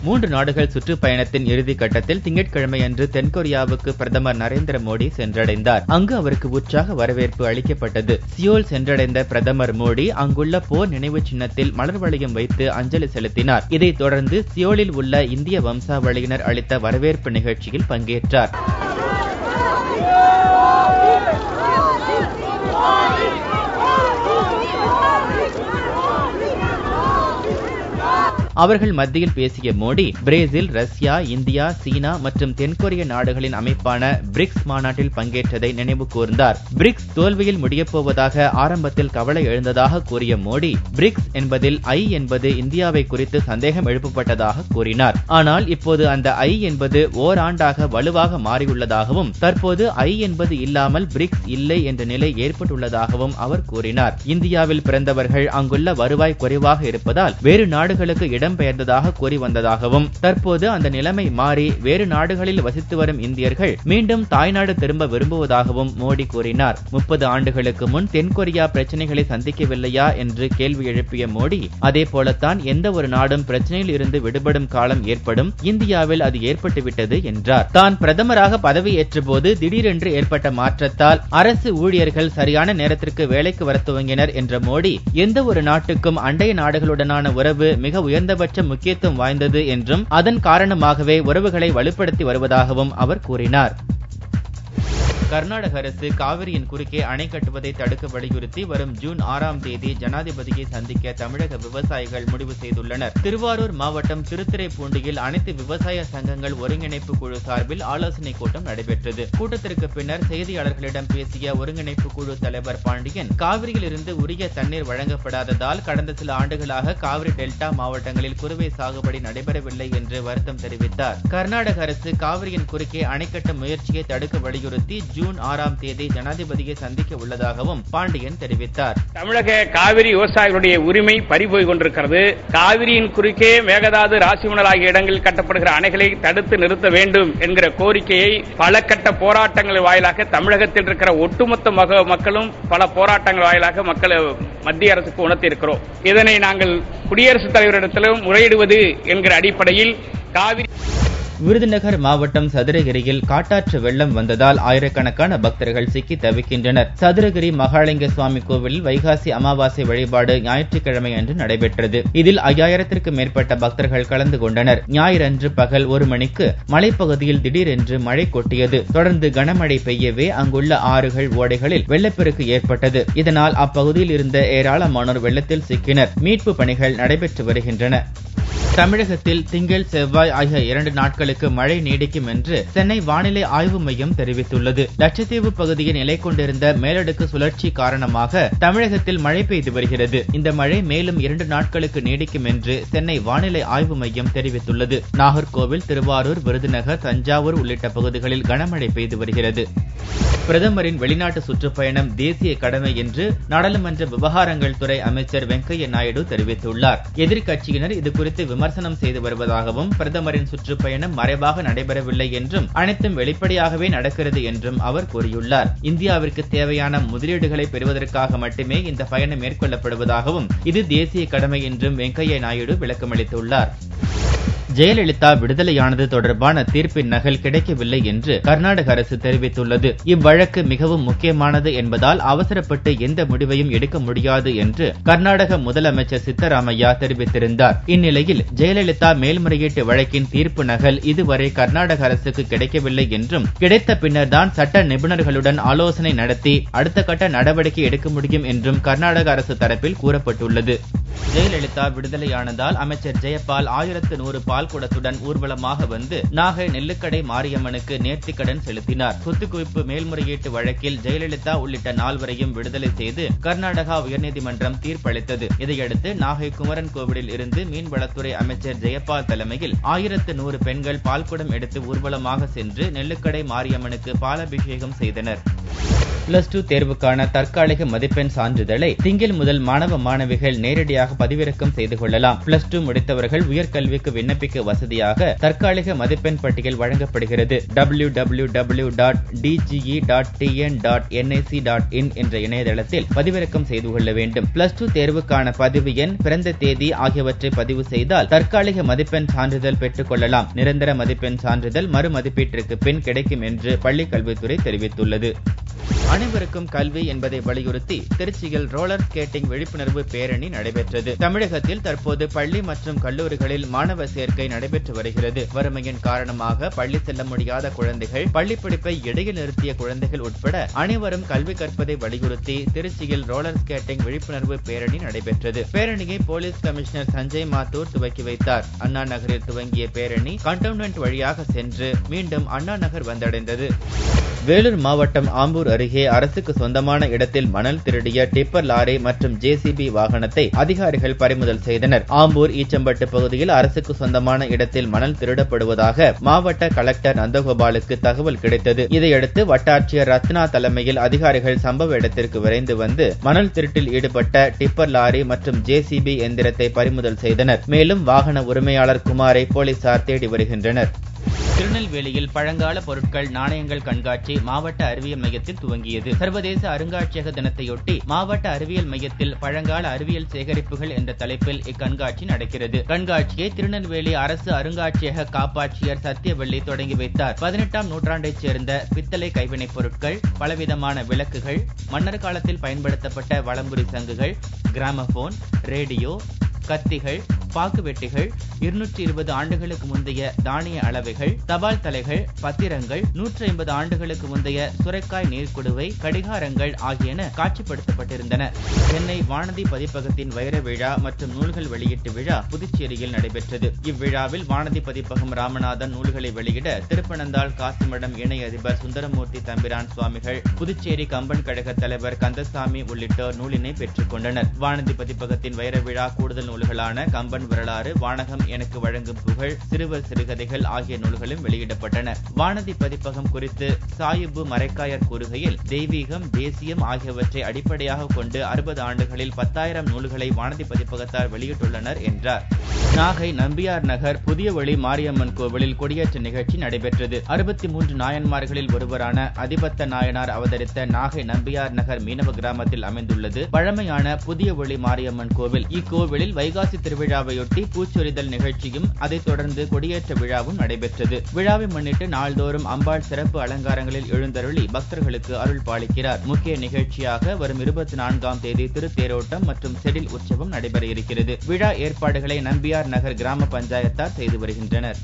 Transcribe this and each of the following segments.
3 நாடுகள் சுற்றுப்பயணத்தின் இறுதி கட்டத்தில் திங்கட்கிழமை அன்று தென்கொரியாவுக்கு பிரதமர் நரேந்திர மோடி சென்றடைந்தார். அங்கு அவருக்கு உற்சாக வரவேற்பு அளிக்கப்பட்டது. சியோல் சென்றடைந்த பிரதமர் மோடி அங்குள்ள போர் நினைவு சின்னத்தில் மலர் வளையம் வைத்து அஞ்சலி செலுத்தினார். இதைத் தொடர்ந்து சியோலில் உள்ள இந்திய வம்சாவளியினர் அளித்த வரவேற்பு நிகழ்ச்சியில் பங்கேற்றார். அவர்கள் மத்தியில் பேசிய மோடி பிரேசில், ரஷ்யா, இந்தியா, சீனா மற்றும் தென்கொரிய நாடுகளின் அமைப்பான பிரிக்ஸ் மாநாட்டில் பங்கேற்றதை நினைவு கூர்ந்தார். பிரிக்ஸ் தோல்வியில் முடியப்போவதாக ஆரம்பத்தில் கவலை எழுந்ததாக கூறிய மோடி பிரிக்ஸ் என்பதில் ஐ என்பது இந்தியாவை குறித்து சந்தேகம் எழுப்பப்பட்டதாக கூறினார். ஆனால் இப்போது அந்த ஐ என்பது ஓராண்டாக வலுவாக மாறியுள்ளதாகவும் தற்போது ஐ என்பது இல்லாமல் பிரிக்ஸ் இல்லை என்ற நிலை ஏற்பட்டுள்ளதாகவும் அவர் கூறினார். இந்தியாவில் பிறந்தவர்கள் அங்குள்ள வருவாய் குறைவாக இருப்பதால் வேறு நாடுகளுக்கு இடம்பெயர்ந்ததாக கூறி வந்ததாகவும் தற்போது அந்த நிலைமை மாறி வேறு நாடுகளில் வசித்து வரும் இந்தியர்கள் மீண்டும் தாய்நாடு திரும்ப விரும்புவதாகவும் மோடி கூறினார். 30 ஆண்டுகளுக்கு முன் தென்கொரியா பிரச்சனைகளை சந்திக்கவில்லையா என்று கேள்வி எழுப்பிய மோடி அதே போலத்தான் எந்த ஒரு நாடும் பிரச்சனையில் இருந்து விடுபடும் காலம் ஏற்படும், இந்தியாவில் அது ஏற்பட்டுவிட்டது என்றார். தான் பிரதமராக பதவியேற்ற போது திடீரென்று ஏற்பட்ட மாற்றத்தால் அரசு ஊழியர்கள் சரியான நேரத்திற்கு வேலைக்கு வர துவங்கினர் என்ற மோடி எந்த ஒரு நாட்டுக்கும் அண்டைய நாடுகளுடனான உறவு மிக உயர்ந்தபட்ச முக்கியத்துவம் வாய்ந்தது என்றும் அதன் காரணமாகவே உறவுகளை வலுப்படுத்தி வருவதாகவும் அவர் கூறினார். கர்நாடக அரசு காவிரியின் குறுக்கே அணை கட்டுவதை தடுக்க வலியுறுத்தி வரும் ஜூன் 6ஆம் தேதி ஜனாதிபதியை சந்திக்க தமிழக விவசாயிகள் முடிவு செய்துள்ளனர். திருவாரூர் மாவட்டம் திருத்துறைப்பூண்டியில் அனைத்து விவசாய சங்கங்கள் ஒருங்கிணைப்பு குழு சார்பில் ஆலோசனை கூட்டம் நடைபெற்றது. கூட்டத்திற்கு பின்னர் செய்தியாளர்களிடம் பேசிய ஒருங்கிணைப்பு குழு தலைவர் பாண்டியன், காவிரியில் இருந்து உரிய தண்ணீர் வழங்கப்படாததால் கடந்த சில ஆண்டுகளாக காவிரி டெல்டா மாவட்டங்களில் குறுவை சாகுபடி நடைபெறவில்லை என்று வருத்தம் தெரிவித்தார். கர்நாடக அரசு காவிரியின் குறுக்கே அணை கட்டும் முயற்சியை தடுக்க வலியுறுத்தி ஜூன் 6ஆம் தேதி ஜனாதிபதியை சந்திக்க உள்ளதாகவும் பாண்டியன் தெரிவித்தார். தமிழக காவிரி விவசாயிகளுடைய உரிமை பறிபோய் கொண்டிருக்கிறது. காவிரியின் குறுக்கே மேகதாது, ராசிமணல் ஆகிய இடங்களில் கட்டப்படுகிற அணைகளை தடுத்து நிறுத்த வேண்டும் என்கிற கோரிக்கையை பல கட்ட போராட்டங்கள் வாயிலாக தமிழகத்தில் இருக்கிற ஒட்டுமொத்த மக்களும் பல போராட்டங்கள் வாயிலாக மத்திய அரசுக்கு உணர்த்தி இருக்கிறோம். இதனை நாங்கள் குடியரசுத் தலைவரிடத்திலும் முறையிடுவது என்கிற அடிப்படையில் காவிரி. விருதுநகர் மாவட்டம் சதுரகிரியில் காட்டாற்று வெள்ளம் வந்ததால் ஆயிரக்கணக்கான பக்தர்கள் சிக்கி தவிக்கின்றனர். சதுரகிரி மகாலிங்க சுவாமி கோவிலில் வைகாசி அமாவாசை வழிபாடு ஞாயிற்றுக்கிழமை அன்று நடைபெற்றது. இதில் 5000த்திற்கும் மேற்பட்ட பக்தர்கள் கலந்து கொண்டனர். ஞாயிறன்று பகல் 1 மணிக்கு மலைப்பகுதியில் திடீரென்று மழை கொட்டியது. தொடர்ந்து கனமழை பெய்யவே அங்குள்ள ஆறுகள், ஓடைகளில் வெள்ளப்பெருக்கு ஏற்பட்டது. இதனால் அப்பகுதியில் இருந்த ஏராளமானோர் வெள்ளத்தில் சிக்கினர். மீட்பு பணிகள் நடைபெற்று வருகின்றன. தமிழகத்தில் திங்கள், செவ்வாய் ஆகிய 2 நாட்களுக்கு மழை நீடிக்கும் என்று சென்னை வானிலை ஆய்வு மையம் தெரிவித்துள்ளது. லட்சத்தீவு பகுதியில் நிலை கொண்டிருந்த மேலடுக்கு சுழற்சி காரணமாக தமிழகத்தில் மழை பெய்து வருகிறது. இந்த மழை மேலும் 2 நாட்களுக்கு நீடிக்கும் என்று சென்னை வானிலை ஆய்வு மையம் தெரிவித்துள்ளது. நாகர்கோவில், திருவாரூர், விருதுநகர், தஞ்சாவூர் உள்ளிட்ட பகுதிகளில் கனமழை பெய்து வருகிறது. பிரதமரின் வெளிநாட்டு சுற்றுப்பயணம் தேசிய கடமை என்று நாடாளுமன்ற விவகாரங்கள் துறை அமைச்சர் வெங்கையா நாயுடு தெரிவித்துள்ளார். எதிர்க்கட்சியினர் இதுகுறித்து விமர்சனம் செய்து வருவதாகவும் பிரதமரின் சுற்றுப்பயணம் மறைவாக நடைபெறவில்லை என்றும் அனைத்தும் வெளிப்படையாகவே நடக்கிறது என்றும் அவர் கூறியுள்ளார். இந்தியாவிற்கு தேவையான முதலீடுகளை பெறுவதற்காக மட்டுமே இந்த பயணம் மேற்கொள்ளப்படுவதாகவும் இது தேசிய கடமை என்றும் வெங்கையா நாயுடு விளக்கமளித்துள்ளார். ஜெயலலிதா விடுதலையானது தொடர்பான தீர்ப்பின் நகல் கிடைக்கவில்லை என்று கர்நாடக அரசு தெரிவித்துள்ளது. இவ்வழக்கு மிகவும் முக்கியமானது என்பதால் அவசரப்பட்டு எந்த முடிவையும் எடுக்க முடியாது என்று கர்நாடக முதலமைச்சர் சித்தராமையா தெரிவித்திருந்தார். இந்நிலையில் ஜெயலலிதா மேல்முறையீட்டு வழக்கின் தீர்ப்பு நகல் இதுவரை கர்நாடக அரசுக்கு கிடைக்கவில்லை என்றும் கிடைத்த பின்னர் தான் சட்ட நிபுணர்களுடன் ஆலோசனை நடத்தி அடுத்த கட்ட நடவடிக்கை எடுக்க முடியும் என்றும் கர்நாடக அரசு தரப்பில் கூறப்பட்டுள்ளது. ஜெயலலிதா விடுதலையானதால் அமைச்சர் ஜெயபால் 1100 பால் குடத்துடன் ஊர்வலமாக வந்து நாகை நெல்லுக்கடை மாரியம்மனுக்கு நேர்த்திக்கடன் செலுத்தினார். சொத்து குவிப்பு மேல்முறையீட்டு வழக்கில் ஜெயலலிதா உள்ளிட்ட 4வரையும் விடுதலை செய்து கர்நாடகா உயர்நீதிமன்றம் தீர்ப்பளித்தது. இதையடுத்து நாகை குமரன் கோவிலில் இருந்து மீன்வளத்துறை அமைச்சர் ஜெயபால் தலைமையில் 1100 பெண்கள் பால்குடம் எடுத்து ஊர்வலமாக சென்று நெல்லுக்கடை மாரியம்மனுக்கு பாலாபிஷேகம் செய்தனர். பிளஸ் டூ தேர்வுக்கான தற்காலிக மதிப்பெண் சான்றிதழை திங்கள் முதல் மாணவ மாணவிகள் நேரடியாக பதிவிறக்கம் செய்து கொள்ளலாம். பிளஸ் டூ முடித்தவர்கள் உயர்கல்விக்கு விண்ணப்பிக்க வசதியாக தற்காலிக மதிப்பெண் பட்டியல் வழங்கப்படுகிறது. www.dge.tn.nic.in என்ற இணையதளத்தில் பதிவிறக்கம் செய்து கொள்ள வேண்டும். பிளஸ் டூ தேர்வுக்கான பதிவு எண், பிறந்த தேதி ஆகியவற்றை பதிவு செய்தால் தற்காலிக மதிப்பெண் சான்றிதழ் பெற்றுக் கொள்ளலாம். நிரந்தர மதிப்பெண் சான்றிதழ் மறு மதிப்பீட்டிற்கு பின் கிடைக்கும் என்று பள்ளிக் கல்வித்துறை தெரிவித்துள்ளது. அனைவருக்கும் கல்வி என்பதை வலியுறுத்தி திருச்சியில் ரோலர் ஸ்கேட்டிங் விழிப்புணர்வு பேரணி நடைபெற்றது. தமிழகத்தில் தற்போது பள்ளி மற்றும் கல்லூரிகளில் மாணவ சேர்க்கை நடைபெற்று வருகிறது. வறுமையின் காரணமாக பள்ளி செல்ல முடியாத குழந்தைகள், பள்ளிப்படிப்பை இடையில் நிறுத்திய குழந்தைகள் உட்பட அனைவரும் கல்வி கற்பதை வலியுறுத்தி திருச்சியில் ரோலர் ஸ்கேட்டிங் விழிப்புணர்வு பேரணி நடைபெற்றது. பேரணியை போலீஸ் கமிஷனர் சஞ்சய் மாத்தூர் துவக்கி வைத்தார். அண்ணா நகரில் துவங்கிய பேரணி கண்டோன்மெண்ட் வழியாக சென்று மீண்டும் அண்ணா நகர் வந்தடைந்தது. வேலூர் மாவட்டம் ஆம்பூர் அருகே அரசுக்கு சொந்தமான இடத்தில் மணல் திருடிய டிப்பர் லாரி மற்றும் ஜேசிபி வாகனத்தை அதிகாரிகள் பறிமுதல் செய்தனர். ஆம்பூர் ஈச்சம்பட்டு பகுதியில் அரசுக்கு சொந்தமான இடத்தில் மணல் திருடப்படுவதாக மாவட்ட கலெக்டர் நந்தகோபாலுக்கு தகவல் கிடைத்தது. இதையடுத்து வட்டாட்சியர் ரத்னா தலைமையில் அதிகாரிகள் சம்பவ இடத்திற்கு விரைந்து வந்து மணல் திருட்டில் ஈடுபட்ட டிப்பர் லாரி மற்றும் ஜேசிபி எந்திரத்தை பறிமுதல் செய்தனர். மேலும் வாகன உரிமையாளர் குமாரை போலீசார் தேடி வருகின்றனர். திருநெல்வேலியில் பழங்கால பொருட்கள், நாணயங்கள் கண்காட்சி மாவட்ட அறிவியல் மையத்தில் துவங்கியது. சர்வதேச அருங்காட்சியக தினத்தையொட்டி மாவட்ட அறிவியல் மையத்தில் பழங்கால அறிவியல் சேகரிப்புகள் என்ற தலைப்பில் இக்கண்காட்சி நடக்கிறது. கண்காட்சியை திருநெல்வேலி அரசு அருங்காட்சியக காப்பாட்சியர் சத்தியவள்ளி தொடங்கி வைத்தார். 18ஆம் நூற்றாண்டைச் சேர்ந்த பித்தளை கைவினைப் பொருட்கள், பலவிதமான விளக்குகள், மன்னர் காலத்தில் பயன்படுத்தப்பட்ட வலம்புரி சங்குகள், கிராமபோன், ரேடியோ, கத்திகள், பாக்குவெட்டிகள், 220 ஆண்டுகளுக்கு முந்தைய தானிய அளவைகள், தபால் தலைகள், பத்திரங்கள், 150 ஆண்டுகளுக்கு முந்தைய சுரைக்காய் நீர்க்குடுவை, கடிகாரங்கள் ஆகியன காட்சிப்படுத்தப்பட்டிருந்தன. சென்னை வானதி பதிப்பகத்தின் வைர விழா மற்றும் நூல்கள் வெளியீட்டு விழா புதுச்சேரியில் நடைபெற்றது. இவ்விழாவில் வானதி பதிப்பகம் ராமநாதன் நூல்களை வெளியிட திருப்பனந்தாள் காசிமடம் இணை அதிபர் சுந்தரமூர்த்தி தம்பிரான் சுவாமிகள், புதுச்சேரி கம்பன் கழக தலைவர் கந்தசாமி உள்ளிட்டோர் நூலினை பெற்றுக் கொண்டனர். வானதி பதிப்பகத்தின் வைர விழா கூடுதல் நூல்களான கம்பன் வரலாறு, வானகம் எனக்கு வழங்கும் புகழ், சிறுவர் சிறுகதைகள் ஆகிய நூல்களும் வெளியிடப்பட்டன. வானதி பதிப்பகம் குறித்து சாயிபு மரைக்காயர் கூறுகையில், தெய்வீகம், தேசியம் ஆகியவற்றை அடிப்படையாக கொண்டு 60 ஆண்டுகளில் 10,000 நூல்களை வானதி பதிப்பகத்தார் வெளியிட்டுள்ளனர் என்றார். நாகை நம்பியார் நகர் புதிய வழி மாரியம்மன் கோவிலில் கொடியேற்ற நிகழ்ச்சி நடைபெற்றது. 63 நாயன்மார்களில் ஒருவரான அதிபத்த நாயனார் அவதரித்த நாகை நம்பியார் நகர் மீனவ கிராமத்தில் அமைந்துள்ளது பழமையான புதிய வழி மாரியம்மன் கோவில். இக்கோவிலில் வைகாசி திருவிழாவையொட்டி பூச்சொரிதல் நிகழ்ச்சியும் அதைத் தொடர்ந்து கொடியேற்ற விழாவும் நடைபெற்றது. விழாவை முன்னிட்டு நாள்தோறும் அம்பாள் சிறப்பு அலங்காரங்களில் எழுந்தருளி பக்தர்களுக்கு அருள் பாலிக்கிறார். முக்கிய நிகழ்ச்சியாக வரும் 24ஆம் தேதி திருத்தேரோட்டம் மற்றும் செடில் உற்சவம் நடைபெற இருக்கிறது. விழா ஏற்பாடுகளை நம்பியார் நகர் கிராம பஞ்சாயத்தார் செய்து வருகின்றனர்.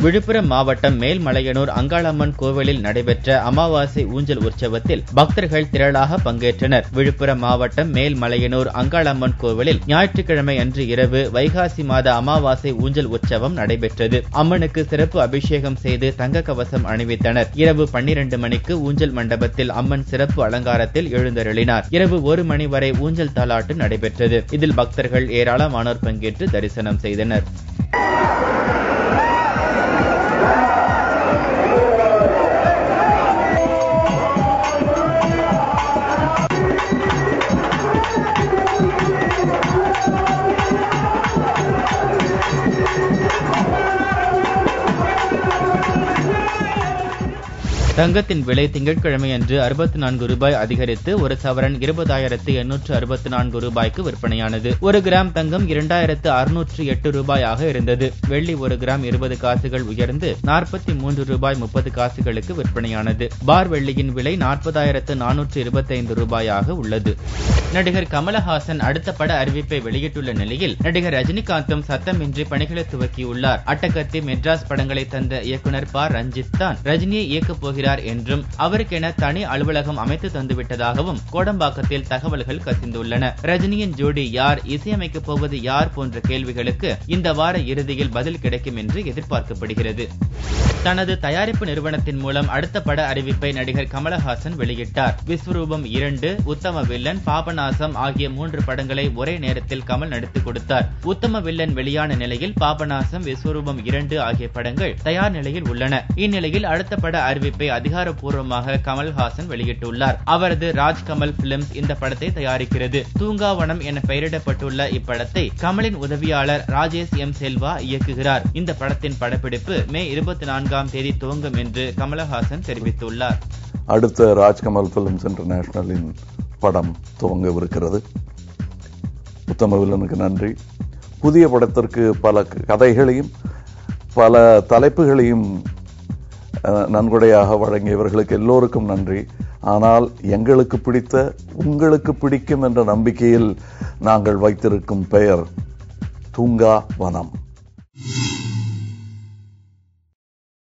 விழுப்புரம் மாவட்டம் மேல்மலையனூர் அங்காளம்மன் கோவிலில் நடைபெற்ற அமாவாசை ஊஞ்சல் உற்சவத்தில் பக்தர்கள் திரளாக பங்கேற்றனர். விழுப்புரம் மாவட்டம் மேல்மலையனூர் அங்காளம்மன் கோவிலில் ஞாயிற்றுக்கிழமை அன்று இரவு வைகாசி மாத அமாவாசை ஊஞ்சல் உற்சவம் நடைபெற்றது. அம்மனுக்கு சிறப்பு அபிஷேகம் செய்து தங்க கவசம் அணிவித்தனர். இரவு 12 மணிக்கு ஊஞ்சல் மண்டபத்தில் அம்மன் சிறப்பு அலங்காரத்தில் எழுந்தருளினார். இரவு 1 மணி வரை ஊஞ்சல் தாலாட்டு நடைபெற்றது. இதில் பக்தர்கள் ஏராளமானோர் பங்கேற்று தரிசனம் செய்தனர். தங்கத்தின் விலை திங்கட்கிழமை அன்று 64 ரூபாய் அதிகரித்து ஒரு சவரன் 20,864 ரூபாய்க்கு விற்பனையானது. 1 கிராம் தங்கம் 2,608 ரூபாயாக இருந்தது. வெள்ளி 1 கிராம் 20 காசுகள் உயர்ந்து 43 ரூபாய் 30 காசுகளுக்கு விற்பனையானது. பார் வெள்ளியின் விலை 40,425 ரூபாயாக உள்ளது. நடிகர் கமலஹாசன் அடுத்த பட அறிவிப்பை வெளியிட்டுள்ள நிலையில் நடிகர் ரஜினிகாந்தும் சத்தமின்றி பணிகளை துவக்கியுள்ளார். அட்டகத்தி, மெட்ராஸ் படங்களை தந்த இயக்குனர் ப. ரஞ்சித் தான் ரஜினியை இயக்கப் போகிறார் போகிறார் என்றும் அவருக்கென தனி அலுவலகம் அமைத்து தந்துவிட்டதாகவும் கோடம்பாக்கத்தில் தகவல்கள் கசிந்துள்ளன. ரஜினியின் ஜோடி யார், இசையமைக்கப் போவது யார் போன்ற கேள்விகளுக்கு இந்த வார இறுதியில் பதில் கிடைக்கும் என்று எதிர்பார்க்கப்படுகிறது. தனது தயாரிப்பு நிறுவனத்தின் மூலம் அடுத்த பட அறிவிப்பை நடிகர் கமலஹாசன் வெளியிட்டார். விஸ்வரூபம் 2, உத்தம வில்லன், பாபநாசம் ஆகிய 3 படங்களை ஒரே நேரத்தில் கமல் நடித்துக் கொடுத்தார். உத்தம வில்லன் வெளியான நிலையில் பாபநாசம், விஸ்வரூபம் 2 ஆகிய படங்கள் தயார் நிலையில் உள்ளன. இந்நிலையில் அடுத்த பட அறிவிப்பை அதிகாரப்பூர்வமாக கமல்ஹாசன் வெளியிட்டுள்ளார். அவரது ராஜ்கமல் பிலிம்ஸ் இந்த படத்தை தயாரிக்கிறது. தூங்காவனம் என பெயரிடப்பட்டுள்ள இப்படத்தை கமலின் உதவியாளர் ராஜேஷ் எம் செல்வா இயக்குகிறார். இந்த படத்தின் படப்பிடிப்பு மே 24ஆம் தேதி துவங்கும் என்று கமலஹாசன் தெரிவித்துள்ளார். அடுத்த ராஜ்கமல் பிலிம்ஸ் இன்டர்நேஷனலின் படம் துவங்கவிருக்கிறது. உத்தம வில்லனுக்கு நன்றி. புதிய படத்திற்கு பல கதைகளையும் பல தலைப்புகளையும் நன்கொடையாக வழங்கியவர்களுக்கு எல்லோருக்கும் நன்றி. ஆனால் எங்களுக்கு பிடித்த, உங்களுக்கு பிடிக்கும் என்ற நம்பிக்கையில் நாங்கள் வைத்திருக்கும் பெயர் தூங்கா வனம்.